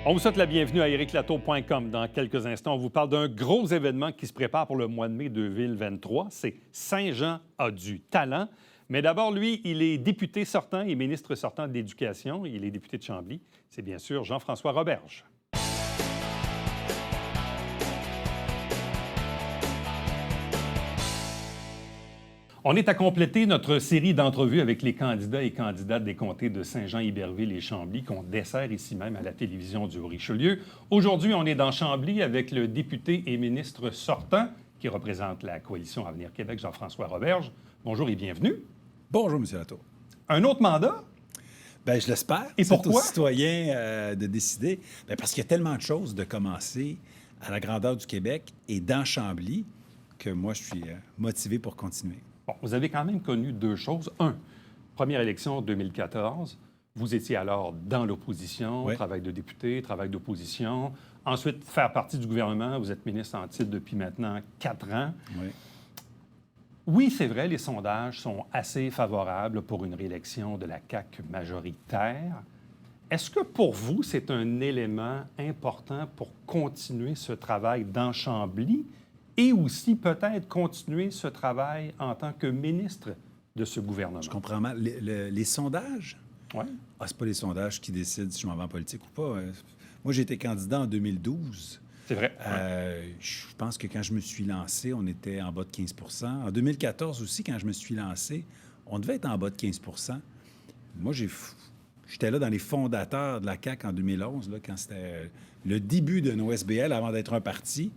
On vous souhaite la bienvenue à ericlatour.com. Dans quelques instants, on vous parle d'un gros événement qui se prépare pour le mois de mai 2023. C'est Saint-Jean a du talent. Mais d'abord, lui, il est député sortant et ministre sortant de l'Éducation. Il est député de Chambly. C'est bien sûr Jean-François Roberge. On est à compléter notre série d'entrevues avec les candidats et candidates des comtés de Saint-Jean-Iberville et Chambly qu'on dessert ici même à la télévision du Richelieu. Aujourd'hui, on est dans Chambly avec le député et ministre sortant qui représente la coalition Avenir Québec, Jean-François Roberge. Bonjour et bienvenue. Bonjour, M. Latour. Un autre mandat? Bien, je l'espère. Et pourquoi? C'est aux citoyens de décider. Bien, parce qu'il y a tellement de choses de commencer à la grandeur du Québec et dans Chambly que moi, je suis motivé pour continuer. Bon, vous avez quand même connu deux choses. Un, première élection 2014, vous étiez alors dans l'opposition, Oui. travail de député, travail d'opposition. Ensuite, faire partie du gouvernement, vous êtes ministre en titre depuis maintenant 4 ans. Oui. Oui, c'est vrai, les sondages sont assez favorables pour une réélection de la CAQ majoritaire. Est-ce que pour vous, c'est un élément important pour continuer ce travail dans Chambly et aussi peut-être continuer ce travail en tant que ministre de ce gouvernement? Je comprends mal. Les sondages? Oui. Ah, c'est pas les sondages qui décident si je m'en vais en politique ou pas. Moi, j'ai été candidat en 2012. C'est vrai. Je pense que quand je me suis lancé, on était en bas de 15 En 2014 aussi, quand je me suis lancé, on devait être en bas de 15 Moi, j'étais là dans les fondateurs de la CAQ en 2011, là, quand c'était le début de nos SBL avant d'être un parti.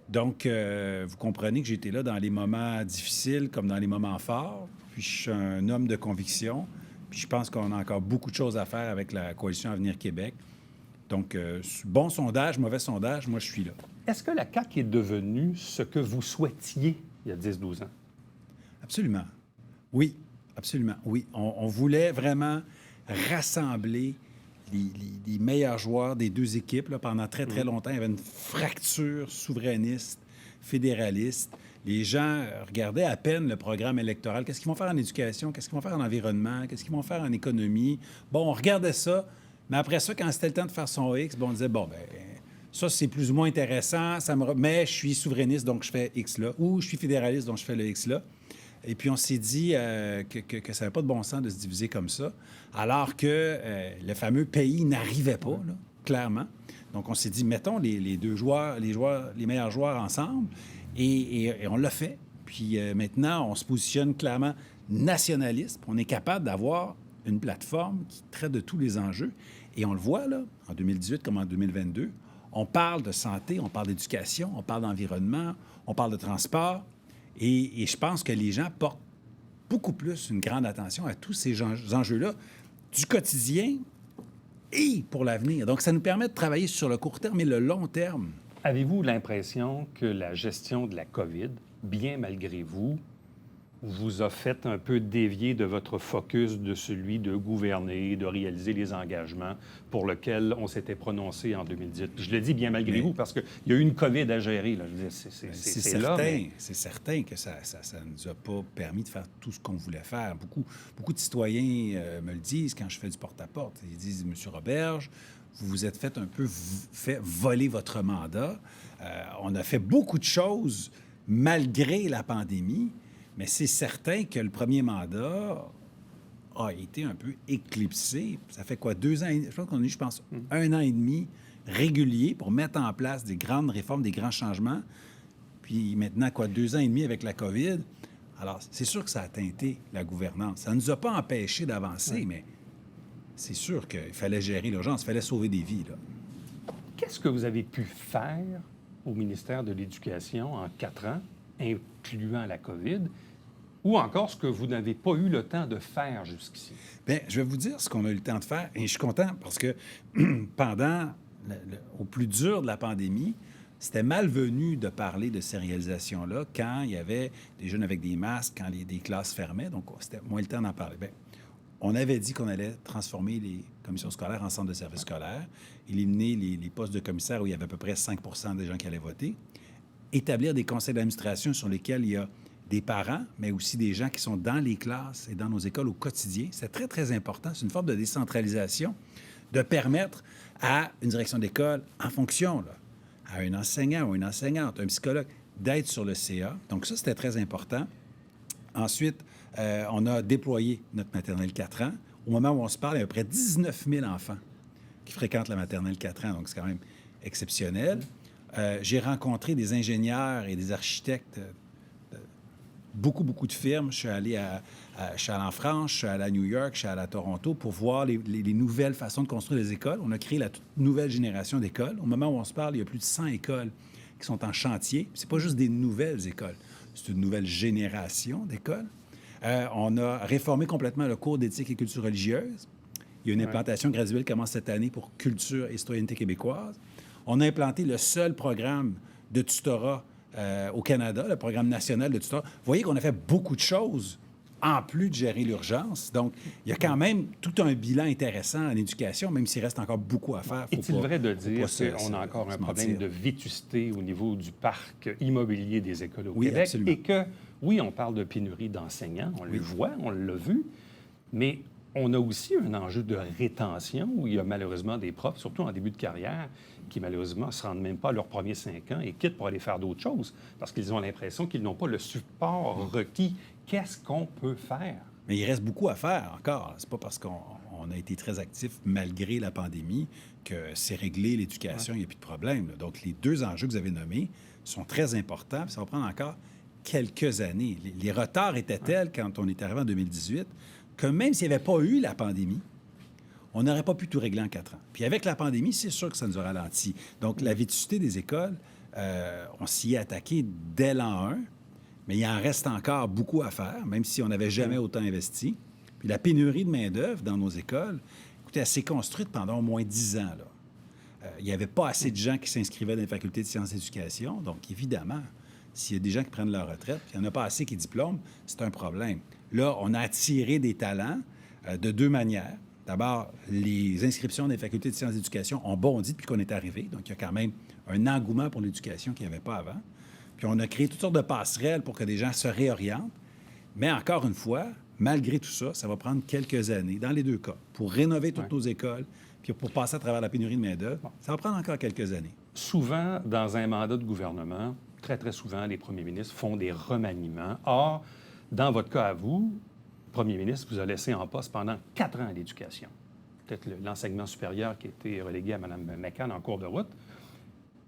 Donc, vous comprenez que j'étais là dans les moments difficiles comme dans les moments forts. Puis, je suis un homme de conviction. Puis, je pense qu'on a encore beaucoup de choses à faire avec la coalition Avenir Québec. Donc, bon sondage, mauvais sondage, moi, je suis là. Est-ce que la CAQ est devenue ce que vous souhaitiez il y a 10-12 ans? Absolument. Oui, absolument. Oui. On voulait vraiment rassembler les meilleurs joueurs des deux équipes. Là, pendant très, très longtemps, il y avait une fracture souverainiste, fédéraliste. Les gens regardaient à peine le programme électoral. Qu'est-ce qu'ils vont faire en éducation? Qu'est-ce qu'ils vont faire en environnement? Qu'est-ce qu'ils vont faire en économie? Bon, on regardait ça. Mais après ça, quand c'était le temps de faire son X, on disait, bon, ben ça, c'est plus ou moins intéressant, mais je suis souverainiste, donc je fais X là. Ou je suis fédéraliste, donc je fais le X là. Et puis, on s'est dit que ça n'avait pas de bon sens de se diviser comme ça, alors que le fameux pays n'arrivait pas, là, clairement. Donc, on s'est dit, mettons les meilleurs joueurs ensemble, et on l'a fait. Puis maintenant, on se positionne clairement nationaliste, puis on est capable d'avoir une plateforme qui traite de tous les enjeux. Et on le voit, là, en 2018 comme en 2022, on parle de santé, on parle d'éducation, on parle d'environnement, on parle de transport. Et je pense que les gens portent beaucoup plus une grande attention à tous ces enjeux-là du quotidien et pour l'avenir. Donc, ça nous permet de travailler sur le court terme et le long terme. Avez-vous l'impression que la gestion de la COVID, bien malgré vous a fait un peu dévier de votre focus de celui de gouverner, de réaliser les engagements pour lesquels on s'était prononcé en 2018? Je le dis bien malgré vous parce qu'il y a eu une COVID à gérer. Là. Je veux dire, c'est certain, là, mais... c'est certain que ça ne nous a pas permis de faire tout ce qu'on voulait faire. Beaucoup de citoyens me le disent quand je fais du porte-à-porte. Ils disent, M. Roberge, vous vous êtes fait un peu fait voler votre mandat. On a fait beaucoup de choses malgré la pandémie. Mais c'est certain que le premier mandat a été un peu éclipsé. Ça fait quoi, 2 ans? Je pense qu'on a eu, 1 an et demi régulier pour mettre en place des grandes réformes, des grands changements. Puis maintenant, 2 ans et demi avec la COVID. Alors, c'est sûr que ça a teinté la gouvernance. Ça ne nous a pas empêchés d'avancer, mais c'est sûr qu'il fallait gérer l'urgence, il fallait sauver des vies, là. Qu'est-ce que vous avez pu faire au ministère de l'Éducation en 4 ans, incluant la COVID, ou encore ce que vous n'avez pas eu le temps de faire jusqu'ici? Bien, je vais vous dire ce qu'on a eu le temps de faire. Et je suis content parce que pendant, au plus dur de la pandémie, c'était malvenu de parler de ces réalisations-là quand il y avait des jeunes avec des masques, quand des classes fermaient. Donc, c'était moins le temps d'en parler. Bien, on avait dit qu'on allait transformer les commissions scolaires en centres de services scolaires, éliminer les postes de commissaires où il y avait à peu près 5 des gens qui allaient voter, établir des conseils d'administration sur lesquels il y a des parents, mais aussi des gens qui sont dans les classes et dans nos écoles au quotidien. C'est très, très important. C'est une forme de décentralisation de permettre à une direction d'école, en fonction, là, à un enseignant ou une enseignante, un psychologue, d'être sur le CA. Donc ça, c'était très important. Ensuite, on a déployé notre maternelle 4 ans. Au moment où on se parle, il y a à peu près 19 000 enfants qui fréquentent la maternelle 4 ans, donc c'est quand même exceptionnel. J'ai rencontré des ingénieurs et des architectes, beaucoup de firmes. Je suis allé en France, je suis allé à New York, je suis allé à Toronto pour voir les nouvelles façons de construire les écoles. On a créé la toute nouvelle génération d'écoles. Au moment où on se parle, il y a plus de 100 écoles qui sont en chantier. C'est pas juste des nouvelles écoles, c'est une nouvelle génération d'écoles. On a réformé complètement le cours d'éthique et culture religieuse. Il y a une implantation graduelle qui commence cette année pour culture et citoyenneté québécoise. On a implanté le seul programme de tutorat au Canada, le programme national de tutorat. Vous voyez qu'on a fait beaucoup de choses en plus de gérer l'urgence. Donc, il y a quand même tout un bilan intéressant en éducation, même s'il reste encore beaucoup à faire. Est-il vrai de dire qu'on a encore un problème de vétusté au niveau du parc immobilier des écoles au Québec? Absolument. Et que, oui, on parle de pénurie d'enseignants, on le voit, on l'a vu, mais on a aussi un enjeu de rétention où il y a malheureusement des profs, surtout en début de carrière, qui malheureusement ne se rendent même pas à leurs premiers 5 ans et quittent pour aller faire d'autres choses parce qu'ils ont l'impression qu'ils n'ont pas le support requis. Qu'est-ce qu'on peut faire? Mais il reste beaucoup à faire encore. C'est pas parce qu'on a été très actifs malgré la pandémie que c'est réglé l'éducation, il n'y a plus de problème, là. Donc, les 2 enjeux que vous avez nommés sont très importants. Puis ça va prendre encore quelques années. Les retards étaient tels quand on est arrivé en 2018 que même s'il n'y avait pas eu la pandémie, on n'aurait pas pu tout régler en 4 ans. Puis avec la pandémie, c'est sûr que ça nous a ralenti. Donc, la vétusté des écoles, on s'y est attaqué dès l'an 1, mais il en reste encore beaucoup à faire, même si on n'avait jamais autant investi. Puis la pénurie de main-d'œuvre dans nos écoles, écoutez, elle s'est construite pendant au moins 10 ans, là. Il n'y avait pas assez de gens qui s'inscrivaient dans les facultés de sciences et d'éducation. Donc, évidemment, s'il y a des gens qui prennent leur retraite, puis il n'y en a pas assez qui diplôment, c'est un problème. Là, on a attiré des talents de 2 manières. D'abord, les inscriptions dans les facultés de sciences et d'éducation ont bondi depuis qu'on est arrivé. Donc, il y a quand même un engouement pour l'éducation qu'il n'y avait pas avant. Puis, on a créé toutes sortes de passerelles pour que des gens se réorientent. Mais encore une fois, malgré tout ça, ça va prendre quelques années, dans les 2 cas, pour rénover toutes nos écoles, puis pour passer à travers la pénurie de main-d'œuvre. Ça va prendre encore quelques années. Souvent, dans un mandat de gouvernement, très souvent, les premiers ministres font des remaniements. Or, dans votre cas à vous, premier ministre vous a laissé en poste pendant 4 ans à l'éducation. Peut-être l'enseignement supérieur qui a été relégué à Mme McCann en cours de route.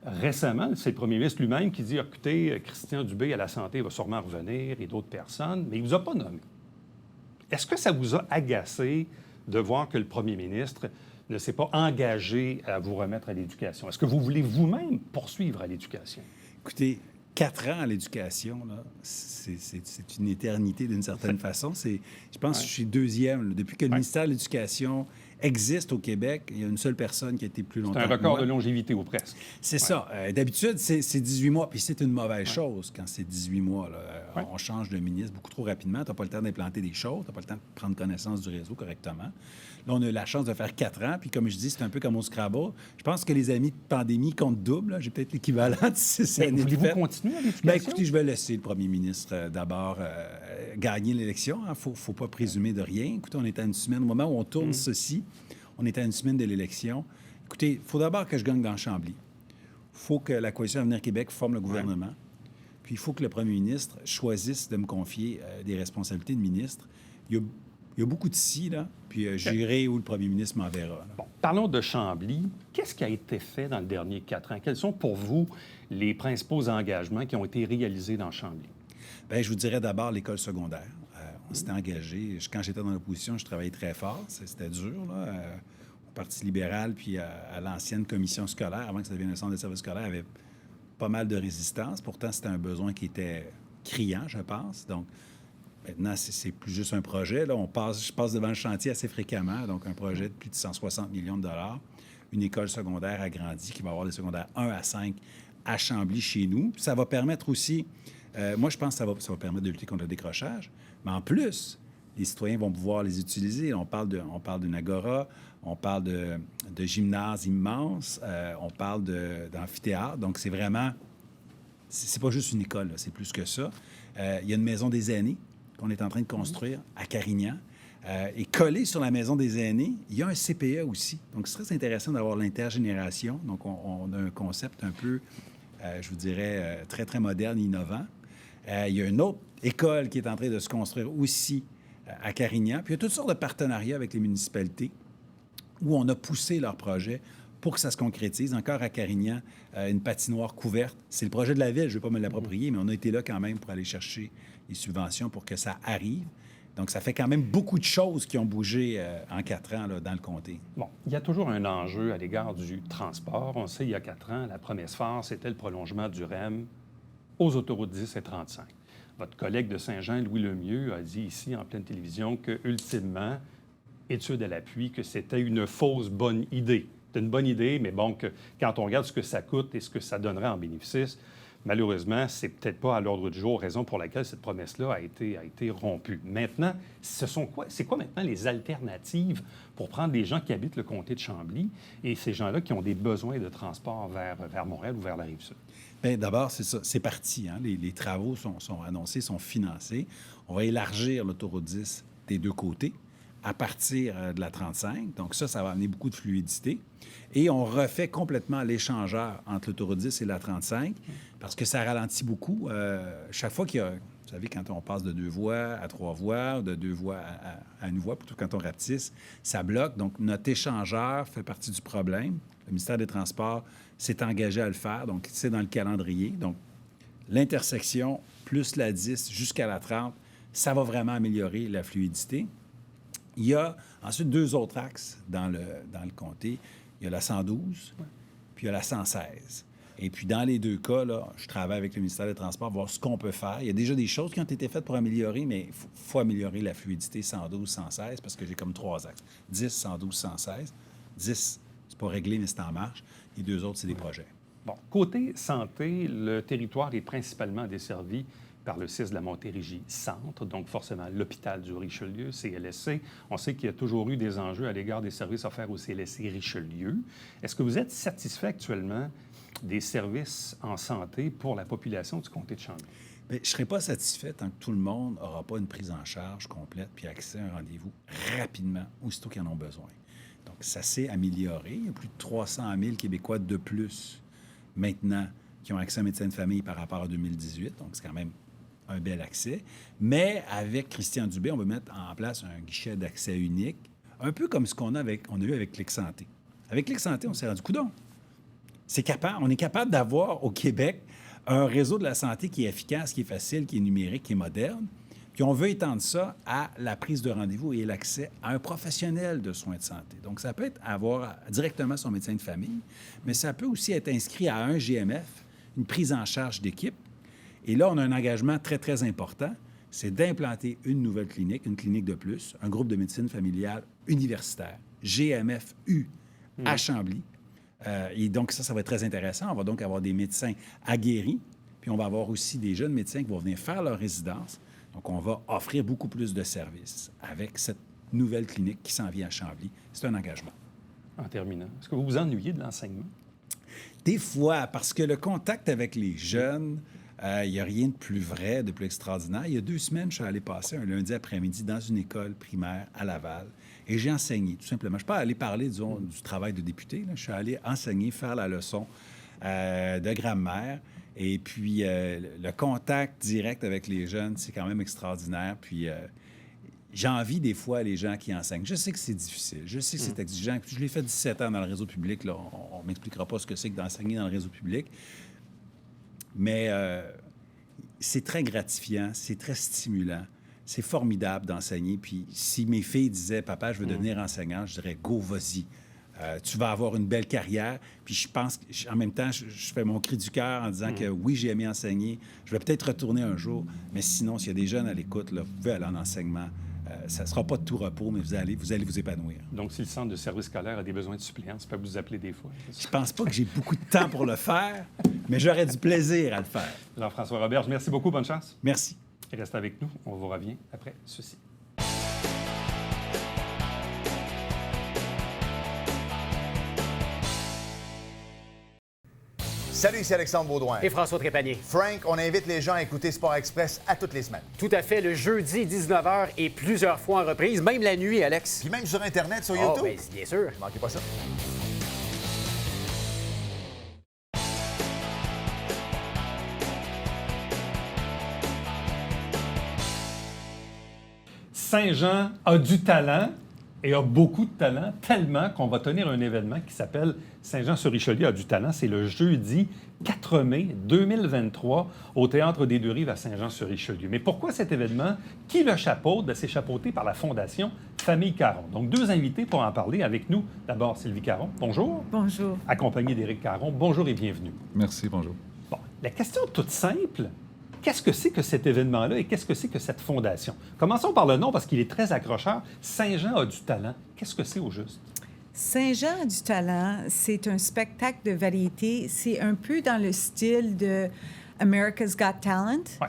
Récemment, c'est le premier ministre lui-même qui dit « Écoutez, Christian Dubé à la santé va sûrement revenir et d'autres personnes », mais il ne vous a pas nommé. Est-ce que ça vous a agacé de voir que le premier ministre ne s'est pas engagé à vous remettre à l'éducation? Est-ce que vous voulez vous-même poursuivre à l'éducation? Écoutez, 4 ans à l'éducation, là, c'est une éternité d'une certaine façon. Je pense que je suis 2e. Là. Depuis que le ministère de l'Éducation existe au Québec, il y a une seule personne qui a été plus longtemps. C'est un record de longévité ou presque. C'est ça. D'habitude, c'est 18 mois. Puis c'est une mauvaise chose quand c'est 18 mois. Là. On change de ministre beaucoup trop rapidement. Tu n'as pas le temps d'implanter des choses. Tu n'as pas le temps de prendre connaissance du réseau correctement. Là, on a eu la chance de faire 4 ans. Puis comme je dis, c'est un peu comme au Scrabble. Je pense que les amis de pandémie comptent double. J'ai peut-être l'équivalent de 6 années. Voulez-vous continuer à l'éducation? Bien, écoutez, je vais laisser le premier ministre d'abord gagner l'élection. Il ne faut pas présumer de rien. Écoutez, on est à une semaine. Au moment où on tourne ceci, on est à une semaine de l'élection. Écoutez, il faut d'abord que je gagne dans Chambly. Il faut que la Coalition Avenir Québec forme le gouvernement. Puis il faut que le premier ministre choisisse de me confier des responsabilités de ministre. Il y a beaucoup de si, là, puis j'irai où le premier ministre m'enverra. Bon, parlons de Chambly. Qu'est-ce qui a été fait dans le dernier 4 ans? Quels sont pour vous les principaux engagements qui ont été réalisés dans Chambly? Bien, je vous dirais d'abord l'école secondaire. On s'était engagé. Quand j'étais dans l'opposition, je travaillais très fort. C'était dur, là. Au Parti libéral, puis à l'ancienne commission scolaire, avant que ça devienne un centre de service scolaire, il y avait pas mal de résistance. Pourtant, c'était un besoin qui était criant, je pense. Donc, maintenant, c'est plus juste un projet. Là, je passe devant le chantier assez fréquemment. Donc, un projet de plus de 160 millions de dollars. Une école secondaire agrandie qui va avoir des secondaires 1 à 5 à Chambly, chez nous. Puis ça va permettre aussi... moi, je pense que ça va permettre de lutter contre le décrochage. Mais en plus, les citoyens vont pouvoir les utiliser. On parle d'une agora, on parle de gymnase immense, on parle d'amphithéâtre. Donc, c'est vraiment... C'est pas juste une école, là, c'est plus que ça. Il y a une maison des aînés qu'on est en train de construire à Carignan. Et collé sur la maison des aînés, il y a un CPE aussi. Donc, c'est très intéressant d'avoir l'intergénération. Donc, on a un concept un peu, je vous dirais, très, très moderne, innovant. Il y a une autre école qui est en train de se construire aussi à Carignan. Puis, il y a toutes sortes de partenariats avec les municipalités où on a poussé leurs projets pour que ça se concrétise. Encore à Carignan, une patinoire couverte. C'est le projet de la ville, je ne vais pas me l'approprier, mais on a été là quand même pour aller chercher les subventions pour que ça arrive. Donc, ça fait quand même beaucoup de choses qui ont bougé en 4 ans là, dans le comté. Bon, il y a toujours un enjeu à l'égard du transport. On sait, il y a 4 ans, la promesse phare, c'était le prolongement du REM aux autoroutes 10 et 35. Votre collègue de Saint-Jean, Louis Lemieux, a dit ici, en pleine télévision, que, ultimement, étude à l'appui, que c'était une fausse bonne idée. C'est une bonne idée, mais bon, que quand on regarde ce que ça coûte et ce que ça donnerait en bénéfice, malheureusement, c'est peut-être pas à l'ordre du jour, raison pour laquelle cette promesse-là a été rompue. Maintenant, c'est quoi maintenant les alternatives pour prendre des gens qui habitent le comté de Chambly et ces gens-là qui ont des besoins de transport vers Montréal ou vers la Rive-Sud? Bien, d'abord, c'est ça. C'est parti. Hein? Les travaux sont annoncés, sont financés. On va élargir l'autoroute 10 des deux côtés à partir de la 35. Donc ça va amener beaucoup de fluidité. Et on refait complètement l'échangeur entre l'autoroute 10 et la 35 parce que ça ralentit beaucoup. Chaque fois qu'il y a... Vous savez, quand on passe de 2 voies à 3 voies, de 2 voies à 1 voie, plutôt quand on rapetisse, ça bloque. Donc, notre échangeur fait partie du problème. Le ministère des Transports s'est engagé à le faire. Donc, c'est dans le calendrier. Donc, l'intersection plus la 10 jusqu'à la 30, ça va vraiment améliorer la fluidité. Il y a ensuite 2 autres axes dans le comté. Il y a la 112, puis il y a la 116. Et puis, dans les 2 cas, là, je travaille avec le ministère des Transports pour voir ce qu'on peut faire. Il y a déjà des choses qui ont été faites pour améliorer, mais il faut améliorer la fluidité 112, 116, parce que j'ai comme 3 axes. 10, 112, 116. 10, c'est pas réglé, mais c'est en marche. Les 2 autres, c'est des projets. Bon, côté santé, le territoire est principalement desservi par le CIS de la Montérégie-Centre, donc forcément l'hôpital du Richelieu, CLSC. On sait qu'il y a toujours eu des enjeux à l'égard des services offerts au CLSC Richelieu. Est-ce que vous êtes satisfait actuellement des services en santé pour la population du comté de Chambly? Bien, je ne serais pas satisfait tant que tout le monde n'aura pas une prise en charge complète puis accès à un rendez-vous rapidement, aussitôt qu'ils en ont besoin. Donc, ça s'est amélioré. Il y a plus de 300 000 Québécois de plus maintenant qui ont accès à un médecin de famille par rapport à 2018. Donc, c'est quand même un bel accès. Mais avec Christian Dubé, on va mettre en place un guichet d'accès unique, un peu comme ce qu'on a eu avec Clic Santé. Avec Clic Santé, on s'est rendu coudonc. On est capable d'avoir au Québec un réseau de la santé qui est efficace, qui est facile, qui est numérique, qui est moderne. Puis on veut étendre ça à la prise de rendez-vous et l'accès à un professionnel de soins de santé. Donc, ça peut être avoir directement son médecin de famille, mais ça peut aussi être inscrit à un GMF, une prise en charge d'équipe. Et là, on a un engagement très, très important, c'est d'implanter une nouvelle clinique, une clinique de plus, un groupe de médecine familiale universitaire, GMF-U, à Chambly. Et donc, ça va être très intéressant. On va donc avoir des médecins aguerris, puis on va avoir aussi des jeunes médecins qui vont venir faire leur résidence. Donc, on va offrir beaucoup plus de services avec cette nouvelle clinique qui s'en vient à Chambly. C'est un engagement. En terminant, est-ce que vous vous ennuyez de l'enseignement? Des fois, parce que le contact avec les jeunes, il n'y a rien de plus vrai, de plus extraordinaire. Il y a 2 semaines, je suis allé passer un lundi après-midi dans une école primaire à Laval et j'ai enseigné, tout simplement. Je ne suis pas allé parler, disons, du travail de député. Là. Je suis allé enseigner, faire la leçon de grammaire. Et puis, le contact direct avec les jeunes, c'est quand même extraordinaire. Puis, j'envie des fois les gens qui enseignent. Je sais que c'est difficile, je sais que c'est exigeant. Je l'ai fait 17 ans dans le réseau public. Là. On ne m'expliquera pas ce que c'est que d'enseigner dans le réseau public. Mais c'est très gratifiant, c'est très stimulant. C'est formidable d'enseigner. Puis si mes filles disaient « Papa, je veux devenir enseignant », je dirais « Go, vas-y. Tu vas avoir une belle carrière. » Puis je pense qu'en même temps, je fais mon cri du cœur en disant que oui, j'ai aimé enseigner. Je vais peut-être retourner un jour. Mais sinon, s'il y a des jeunes à l'écoute, là, vous pouvez aller en enseignement. Ça ne sera pas de tout repos, mais vous allez vous épanouir. Donc, si le centre de service scolaire a des besoins de suppléants, ça peut vous appeler des fois. Je pense pas que j'ai beaucoup de temps pour le faire, mais j'aurais du plaisir à le faire. Jean-François Roberge, merci beaucoup. Bonne chance. Merci. Restez avec nous. On vous revient après ceci. Salut, ici Alexandre Baudouin. Et François Trépanier. Frank, on invite les gens à écouter Sport Express à toutes les semaines. Tout à fait, le jeudi 19h et plusieurs fois en reprise, même la nuit, Alex. Puis même sur Internet, sur Oh, YouTube. ben, bien sûr. Manquez pas ça. Saint-Jean a du talent et a beaucoup de talent, tellement qu'on va tenir un événement qui s'appelle Saint-Jean-sur-Richelieu a du talent. C'est le jeudi 4 mai 2023 au Théâtre des Deux-Rives à Saint-Jean-sur-Richelieu. Mais pourquoi cet événement? Qui le chapeaute? C'est chapeauté par la Fondation Famille Caron. Donc, deux invités pour en parler avec nous. D'abord, Sylvie Caron. Bonjour. Bonjour. Accompagnée d'Éric Caron. Bonjour et bienvenue. Merci, bonjour. Bon, la question toute simple, qu'est-ce que c'est que cet événement-là et qu'est-ce que c'est que cette fondation? Commençons par le nom parce qu'il est très accrocheur. Saint-Jean a du talent. Qu'est-ce que c'est au juste? Saint-Jean a du talent, c'est un spectacle de variété. C'est un peu dans le style de America's Got Talent. Ouais.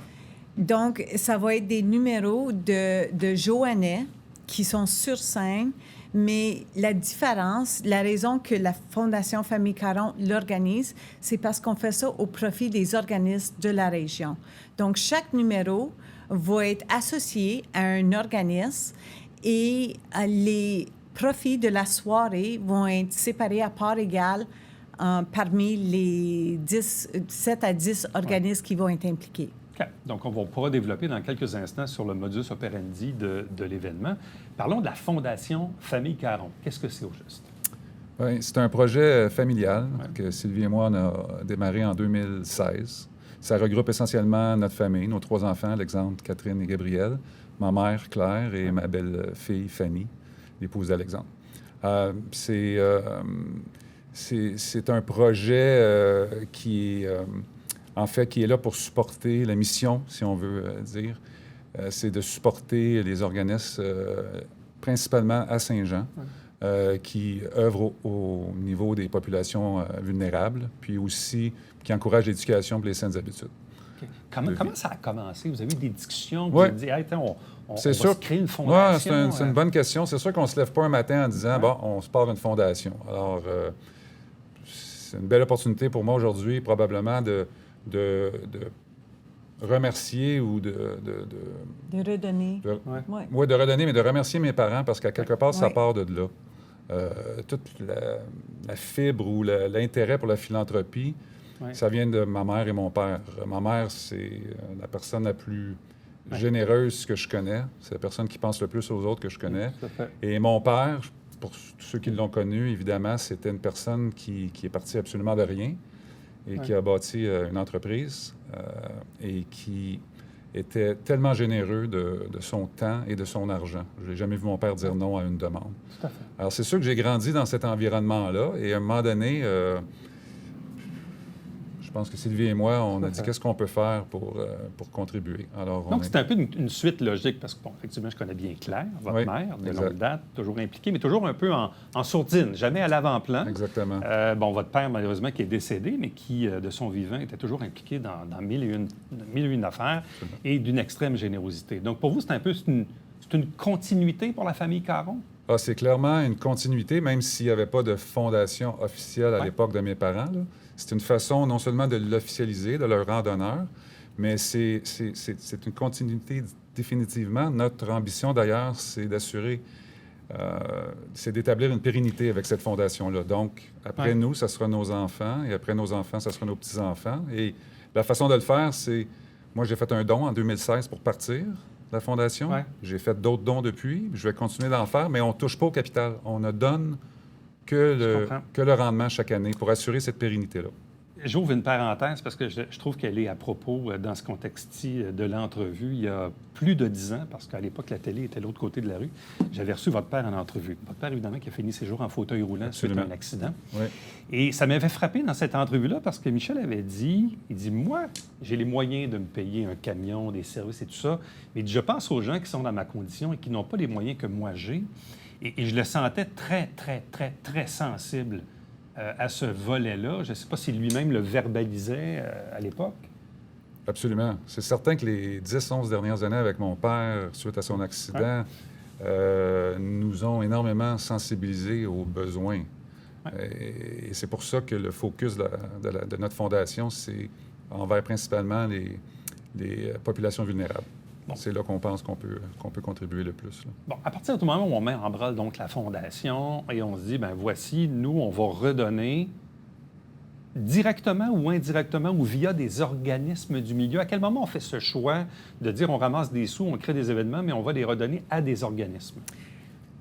Donc, ça va être des numéros de Joannais qui sont sur scène, mais la différence, la raison que la Fondation Famille Caron l'organise, c'est parce qu'on fait ça au profit des organismes de la région. Donc, chaque numéro va être associé à un organisme et les profits de la soirée vont être séparés à part égale parmi les 7 à 10 organismes qui vont être impliqués. OK. Donc, on pourra développer dans quelques instants sur le modus operandi de l'événement. Parlons de la Fondation Famille Caron. Qu'est-ce que c'est au juste? Oui, c'est un projet familial que Sylvie et moi, on a démarré en 2016. Ça regroupe essentiellement notre famille, nos 3 enfants, Alexandre, Catherine et Gabriel, ma mère, Claire, et ma belle-fille, Fanny, l'épouse d'Alexandre. C'est un projet qui est là pour supporter la mission, si on veut dire. C'est de supporter les organismes, principalement à Saint-Jean, qui œuvrent au niveau des populations vulnérables, puis aussi qui encouragent l'éducation et les saines habitudes. Okay. Comment ça a commencé? Vous avez eu des discussions? Vous Ouais. avez dit, hey, on va C'est se sûr. créer une Ouais, fondation? c'est une bonne question. C'est sûr qu'on ne se lève pas un matin en disant, bon, on se part une fondation. Alors, c'est une belle opportunité pour moi aujourd'hui, probablement, de remercier ou De redonner. Oui, de redonner, mais de remercier mes parents parce qu'à quelque part, ça Ouais. part de là. Toute la fibre ou l'intérêt pour la philanthropie, Ouais. ça vient de ma mère et mon père. Ma mère, c'est la personne la plus généreuse que je connais. C'est la personne qui pense le plus aux autres que je connais. Tout à fait. Et mon père, pour tous ceux qui l'ont connu, évidemment, c'était une personne qui est partie absolument de rien et qui a bâti une entreprise et qui était tellement généreux de son temps et de son argent. Je n'ai jamais vu mon père dire non à une demande. Tout à fait. Alors, c'est sûr que j'ai grandi dans cet environnement-là et à un moment donné, je pense que Sylvie et moi, on a dit qu'est-ce qu'on peut faire pour contribuer. Alors, Donc, c'est un peu une suite logique parce que, bon, effectivement, je connais bien Claire, votre Oui, mère, de exact. longue date, toujours impliquée, mais toujours un peu en sourdine, jamais à l'avant-plan. Exactement. Bon, votre père, malheureusement, qui est décédé, mais qui, de son vivant, était toujours impliqué dans mille et une affaires et d'une extrême générosité. Donc, pour vous, c'est une continuité pour la famille Caron? Ah, c'est clairement une continuité, même s'il n'y avait pas de fondation officielle à Ouais. l'époque de mes parents. Là. C'est une façon non seulement de l'officialiser, de leur rendre honneur, mais c'est une continuité définitivement. Notre ambition, d'ailleurs, c'est d'assurer, c'est d'établir une pérennité avec cette fondation-là. Donc, après nous, ça sera nos enfants, et après nos enfants, ça sera nos petits-enfants. Et la façon de le faire, c'est... Moi, j'ai fait un don en 2016 pour partir de la fondation. Ouais. J'ai fait d'autres dons depuis. Je vais continuer d'en faire, mais on ne touche pas au capital. On ne donne que le rendement chaque année pour assurer cette pérennité-là. J'ouvre une parenthèse parce que je trouve qu'elle est à propos dans ce contexte-ci de l'entrevue. Il y a plus de 10 ans, parce qu'à l'époque, la télé était de l'autre côté de la rue, j'avais reçu votre père en entrevue. Votre père, évidemment, qui a fini ses jours en fauteuil roulant Absolument. suite à un accident. Oui. Et ça m'avait frappé dans cette entrevue-là parce que Michel avait dit, il dit, moi, j'ai les moyens de me payer un camion, des services et tout ça, mais il dit, je pense aux gens qui sont dans ma condition et qui n'ont pas les moyens que moi j'ai. Et je le sentais très, très, très, très sensible à ce volet-là. Je ne sais pas si lui-même le verbalisait à l'époque. Absolument. C'est certain que les 10-11 dernières années avec mon père, suite à son accident, nous ont énormément sensibilisés aux besoins Et c'est pour ça que le focus de notre fondation, c'est envers principalement les populations vulnérables. Bon. C'est là qu'on pense qu'on peut contribuer le plus. Là. Bon, à partir du moment où on met en branle donc la fondation et on se dit, ben voici, nous, on va redonner directement ou indirectement ou via des organismes du milieu. À quel moment on fait ce choix de dire on ramasse des sous, on crée des événements, mais on va les redonner à des organismes?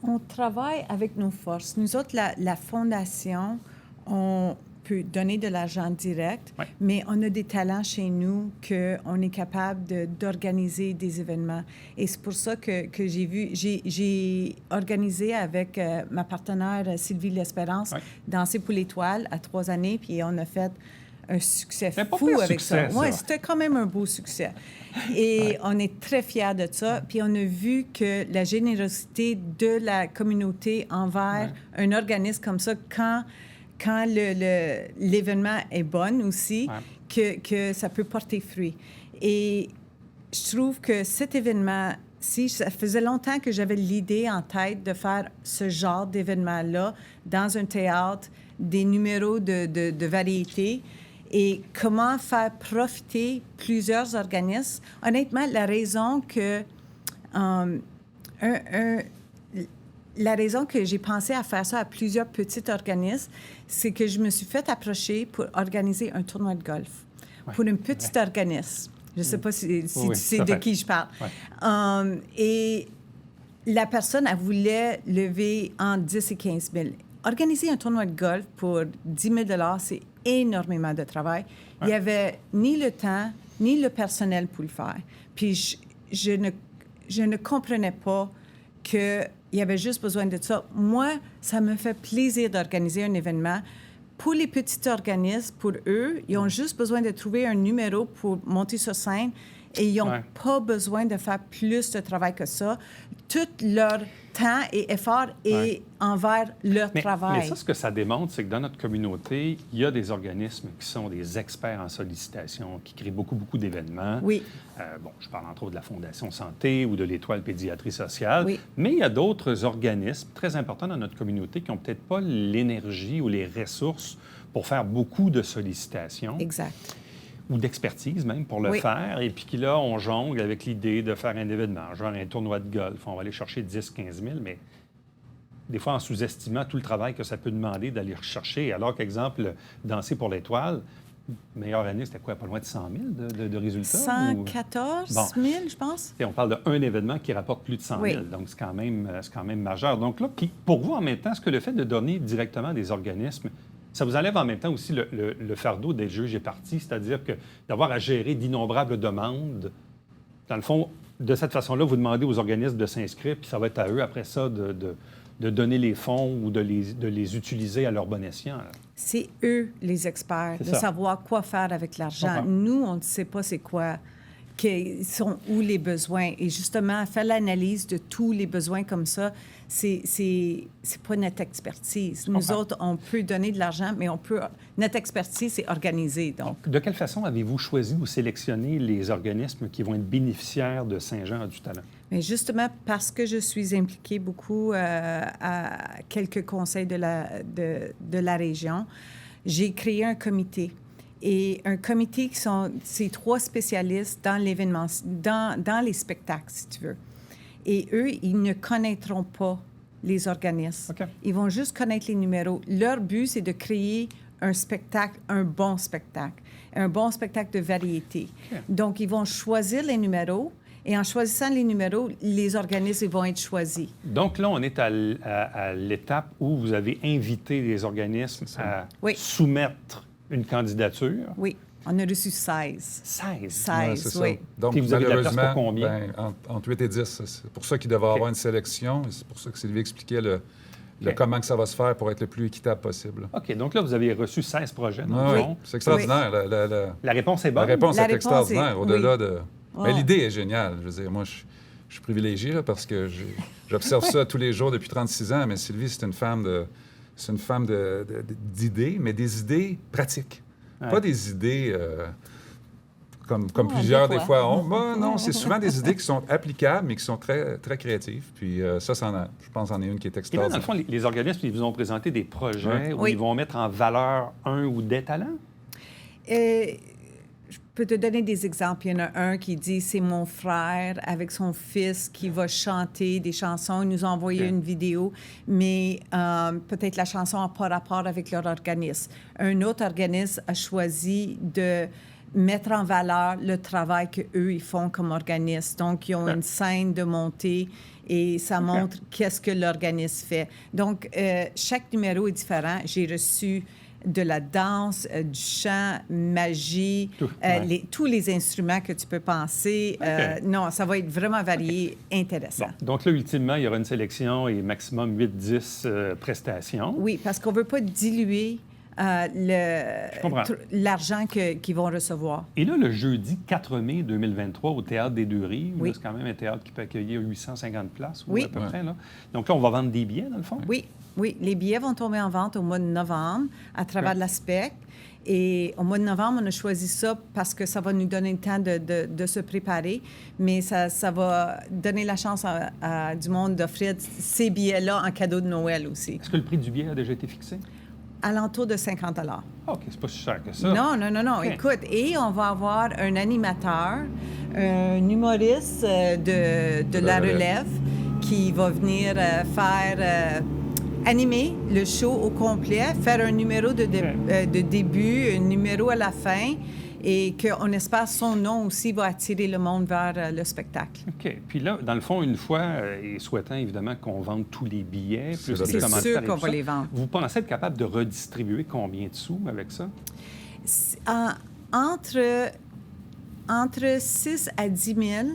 On travaille avec nos forces. Nous autres, la fondation, on peut donner de l'argent direct, Ouais. mais on a des talents chez nous qu'on est capable d'organiser des événements. Et c'est pour ça que j'ai organisé avec ma partenaire Sylvie L'Espérance, Ouais. Danser pour l'étoile à 3 années, puis on a fait un succès Mais pas fou pire avec succès, ça. Oui, ça. c'était quand même un beau succès. Et on est très fiers de ça. Puis on a vu que la générosité de la communauté envers un organisme comme ça, quand l'événement est bon aussi, que ça peut porter fruit. Et je trouve que cet événement, si ça faisait longtemps que j'avais l'idée en tête de faire ce genre d'événement-là dans un théâtre, des numéros de variété, et comment faire profiter plusieurs organismes. Honnêtement, la raison que la raison que j'ai pensé à faire ça à plusieurs petits organismes, c'est que je me suis fait approcher pour organiser un tournoi de golf pour un petit organisme. Je ne sais pas si Oui, tu sais tout à de fait. qui je parle. Ouais. Et la personne, elle voulait lever entre 10 et 15 000. Organiser un tournoi de golf pour 10 000 $, c'est énormément de travail. Il n'y avait ni le temps, ni le personnel pour le faire. Puis je ne comprenais pas qu'il y avait juste besoin de ça. Moi, ça me fait plaisir d'organiser un événement. Pour les petits organismes, pour eux, ils ont juste besoin de trouver un numéro pour monter sur scène et ils n'ont pas besoin de faire plus de travail que ça. Tout leur temps et effort est envers leur travail. Mais ça, ce que ça démontre, c'est que dans notre communauté, il y a des organismes qui sont des experts en sollicitation, qui créent beaucoup d'événements. Oui. Bon, je parle entre autres de la Fondation Santé ou de l'Étoile Pédiatrie sociale. Oui. Mais il y a d'autres organismes très importants dans notre communauté qui n'ont peut-être pas l'énergie ou les ressources pour faire beaucoup de sollicitations. Exact. Ou d'expertise même pour le faire. Et puis là, on jongle avec l'idée de faire un événement, genre un tournoi de golf. On va aller chercher 10-15 000, mais des fois en sous-estimant tout le travail que ça peut demander d'aller rechercher. Alors qu'exemple, Danser pour l'étoile, meilleure année, c'était quoi, pas loin de 100 000 de résultats? 114 000, je pense. On parle d'un événement qui rapporte plus de 100 000, donc c'est quand même majeur. Donc là, puis pour vous, en même temps, est-ce que le fait de donner directement à des organismes, ça vous enlève en même temps aussi le fardeau des juges et parties, c'est-à-dire que d'avoir à gérer d'innombrables demandes, dans le fond, de cette façon-là, vous demandez aux organismes de s'inscrire, puis ça va être à eux, après ça, de donner les fonds ou de les utiliser à leur bon escient. Là. C'est eux, les experts, de savoir quoi faire avec l'argent. Nous, on ne sait pas c'est quoi, sont où les besoins. Et justement, faire l'analyse de tous les besoins comme ça, c'est pas notre expertise. Nous autres, on peut donner de l'argent, mais notre expertise, c'est organiser. Donc. De quelle façon avez-vous choisi ou sélectionné les organismes qui vont être bénéficiaires de Saint-Jean a du talent? Mais justement, parce que je suis impliquée beaucoup à quelques conseils de la région, j'ai créé un comité. Et un comité c'est 3 spécialistes dans l'événement, dans les spectacles, si tu veux. Et eux, ils ne connaîtront pas les organismes. Okay. Ils vont juste connaître les numéros. Leur but, c'est de créer un spectacle, un bon spectacle de variété. Okay. Donc, ils vont choisir les numéros. Et en choisissant les numéros, les organismes vont être choisis. Donc là, on est à l'étape où vous avez invité les organismes à soumettre une candidature. Oui. On a reçu 16. 16? 16, oui. Donc, puis vous avez de la place pour malheureusement, combien? Entre 8 et 10. C'est pour ça qu'il devait y avoir une sélection. Et c'est pour ça que Sylvie expliquait comment que ça va se faire pour être le plus équitable possible. OK. Donc là, vous avez reçu 16 projets. C'est extraordinaire. La réponse est bonne? La réponse est extraordinaire. Au-delà de... Oh. Mais l'idée est géniale. Je veux dire, moi, je suis privilégié là, parce que j'observe ça tous les jours depuis 36 ans. Mais Sylvie, c'est une femme d'idées, mais des idées pratiques. Pas des idées comme Oh, plusieurs des des fois. fois ont. Bah, non, c'est souvent des idées qui sont applicables, mais qui sont très, très créatives. Puis ça, je pense qu'en est une qui est Et là, dans le extraordinaire. fond, les organismes, ils vous ont présenté des projets Ouais. où Oui. ils vont mettre en valeur un ou des talents? Je peux te donner des exemples. Il y en a un qui dit c'est mon frère avec son fils qui va chanter des chansons. Ils nous ont envoyé OK. une vidéo, mais peut-être la chanson n'a pas rapport avec leur organisme. Un autre organisme a choisi de mettre en valeur le travail qu'eux, ils font comme organisme. Donc, ils ont une scène de montée et ça montre qu'est-ce que l'organisme fait. Donc, chaque numéro est différent. J'ai reçu de la danse, du chant, magie, Tout, ouais. tous les instruments que tu peux penser. OK. Non, ça va être vraiment varié, intéressant. Bon, donc là, ultimement, il y aura une sélection et maximum 8-10 prestations. Oui, parce qu'on ne veut pas diluer comprends. l'argent qu'ils vont recevoir. Et là, le jeudi 4 mai 2023, au Théâtre des Deux-Rives, Oui. là, c'est quand même un théâtre qui peut accueillir 850 places, ou Oui. à peu près. Là. Donc là, on va vendre des billets, dans le fond? Oui, oui. Les billets vont tomber en vente au mois de novembre à travers OK. la SPEC. Et au mois de novembre, on a choisi ça parce que ça va nous donner le temps de se préparer, mais ça va donner la chance à du monde d'offrir ces billets-là en cadeau de Noël aussi. Est-ce que le prix du billet a déjà été fixé? Alentour de 50 $. Ah, OK, c'est pas si cher que ça. Non, non, non, non. OK. Écoute, et on va avoir un animateur, un humoriste de la relève qui va venir faire animer le show au complet, faire un numéro de début, un numéro à la fin, et qu'on espère son nom aussi va attirer le monde vers le spectacle. OK. Puis là, dans le fond, une fois, et souhaitant évidemment qu'on vende tous les billets, plus C'est les C'est commanditaires sûr et qu'on tout va ça, les vendre. vous pensez être capable de redistribuer combien de sous avec ça? Entre 6 à 10 000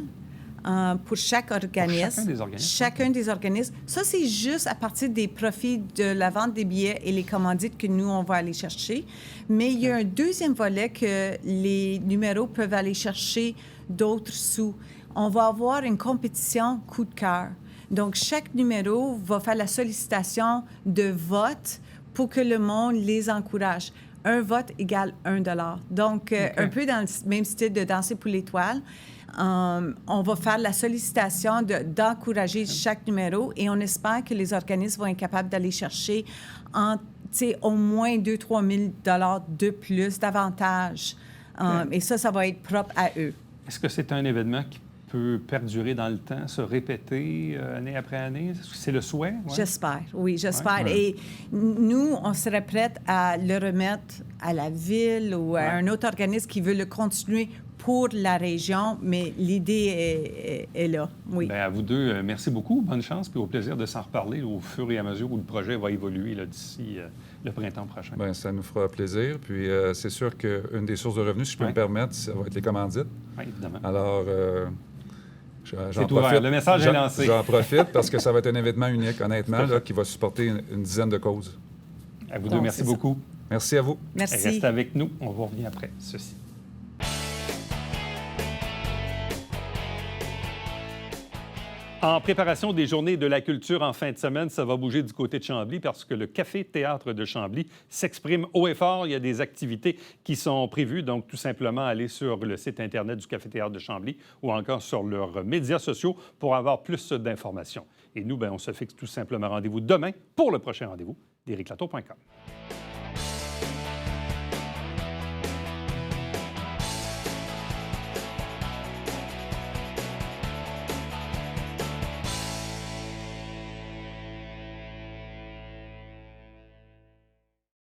pour chaque organisme. chacun des organismes? Chacun des organismes. Ça, c'est juste à partir des profits de la vente des billets et les commandites que nous, on va aller chercher. Mais il y a un deuxième volet que les numéros peuvent aller chercher d'autres sous. On va avoir une compétition coup de cœur. Donc, chaque numéro va faire la sollicitation de vote pour que le monde les encourage. Un vote égale $1. Donc, un peu dans le même style de Danser pour l'étoile, on va faire la sollicitation d'encourager chaque numéro et on espère que les organismes vont être capables d'aller chercher au moins 2 000 à 3 000 $ de plus, davantage. Et ça va être propre à eux. Est-ce que c'est un événement qui peut perdurer dans le temps, se répéter année après année? C'est le souhait? Ouais? J'espère, oui, j'espère. Ouais. Et nous, on serait prête à le remettre à la ville ou à un autre organisme qui veut le continuer pour la région, mais l'idée est là, oui. Bien, à vous deux, merci beaucoup. Bonne chance, puis au plaisir de s'en reparler au fur et à mesure où le projet va évoluer là, d'ici le printemps prochain. Bien, ça nous fera plaisir. Puis c'est sûr qu'une des sources de revenus, si je peux Ouais. me permettre, ça va être les commandites. Oui, évidemment. Alors, C'est ouvert. Le message est lancé. J'en profite parce que ça va être un événement unique, honnêtement, là, qui va supporter une dizaine de causes. À vous Bon, deux, merci c'est ça. beaucoup. Merci à vous. Merci. Restez avec nous. On vous revient après ceci. En préparation des Journées de la culture en fin de semaine, ça va bouger du côté de Chambly parce que le Café Théâtre de Chambly s'exprime haut et fort. Il y a des activités qui sont prévues, donc tout simplement aller sur le site Internet du Café Théâtre de Chambly ou encore sur leurs médias sociaux pour avoir plus d'informations. Et nous, bien, on se fixe tout simplement rendez-vous demain pour le prochain rendez-vous d'ericlatour.com.